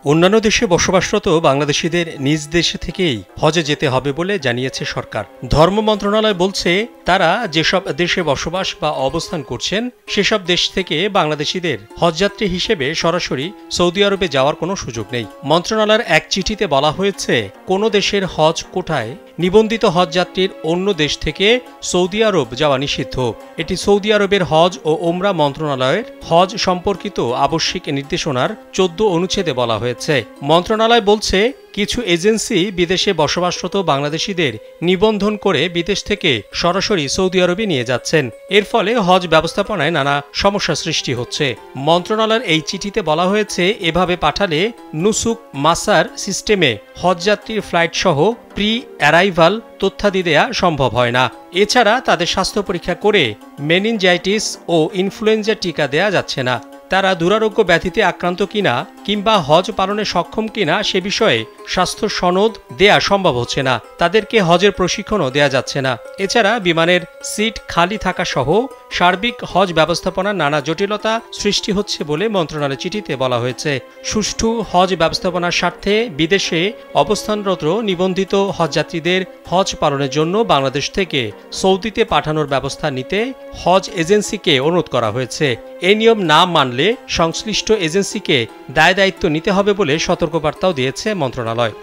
অন্যান্য দেশে বসবাসরত বাংলাদেশিদের নিজ দেশে থেকেই হজে যেতে হবে বলে জানিয়েছে সরকার। ধর্ম মন্ত্রণালয় বলছে, তারা যেসব দেশে বসবাস বা অবস্থান করছেন সেসব দেশ থেকে বাংলাদেশিদের হজযাত্রী হিসেবে সরাসরি সৌদি আরবে যাওয়ার কোনো সুযোগ নেই। মন্ত্রণালয়ের এক চিঠিতে বলা হয়েছে, কোনো দেশের হজ কোটায় নিবন্ধিত হজযাত্রীর অন্য দেশ থেকে সৌদি আরব যাওয়া নিষিদ্ধ। এটি সৌদি আরবের হজ ও ওমরা মন্ত্রণালয়ের হজ সম্পর্কিত আবশ্যিক নির্দেশনার 14 অনুচ্ছেদে বলা হয়েছে। মন্ত্রণালয় বলছে, কিছু এজেন্সি বিদেশে বসবাসরত বাংলাদেশিদের নিবন্ধন করে বিদেশ থেকে সরাসরি সৌদি আরবে নিয়ে যাচ্ছেন। এর ফলে হজ ব্যবস্থাপনায় নানা সমস্যা সৃষ্টি হচ্ছে। মন্ত্রণালয়ের এই চিঠিতে বলা হয়েছে, এভাবে পাঠালে নুসুক মাসার সিস্টেমে হজযাত্রীর ফ্লাইট সহ প্রি অ্যারাইভাল তথ্যাদি দেয়া সম্ভব হয় না। এছাড়া তাদের স্বাস্থ্য পরীক্ষা করে মেনিনজাইটিস ও ইনফ্লুয়েঞ্জা টিকা দেয়া যাচ্ছে না। তারা দুরারোগ্য ব্যাধিতে আক্রান্ত কিনা কিংবা হজ পালনে সক্ষম কিনা সে বিষয়ে স্বাস্থ্য সনদ দেয়া সম্ভব হচ্ছে না। তাদেরকে হজের প্রশিক্ষণও দেয়া যাচ্ছে না। এছাড়া বিমানের সিট খালি থাকা সহ সার্বিক হজ ব্যবস্থাপনার নানা জটিলতা সৃষ্টি হচ্ছে বলে মন্ত্রণালয়ের চিঠিতে বলা হয়েছে। সুষ্ঠু হজ ব্যবস্থাপনার স্বার্থে বিদেশে অবস্থানরত নিবন্ধিত হজযাত্রীদের হজ পালনের জন্য বাংলাদেশ থেকে সৌদিতে পাঠানোর ব্যবস্থা নিতে হজ এজেন্সিকে অনুরোধ করা হয়েছে। এই নিয়ম না মানলে সংশ্লিষ্ট এজেন্সিকে দায় দায়িত্ব নিতে হবে বলে সতর্কবার্তাও দিয়েছে মন্ত্রণালয়।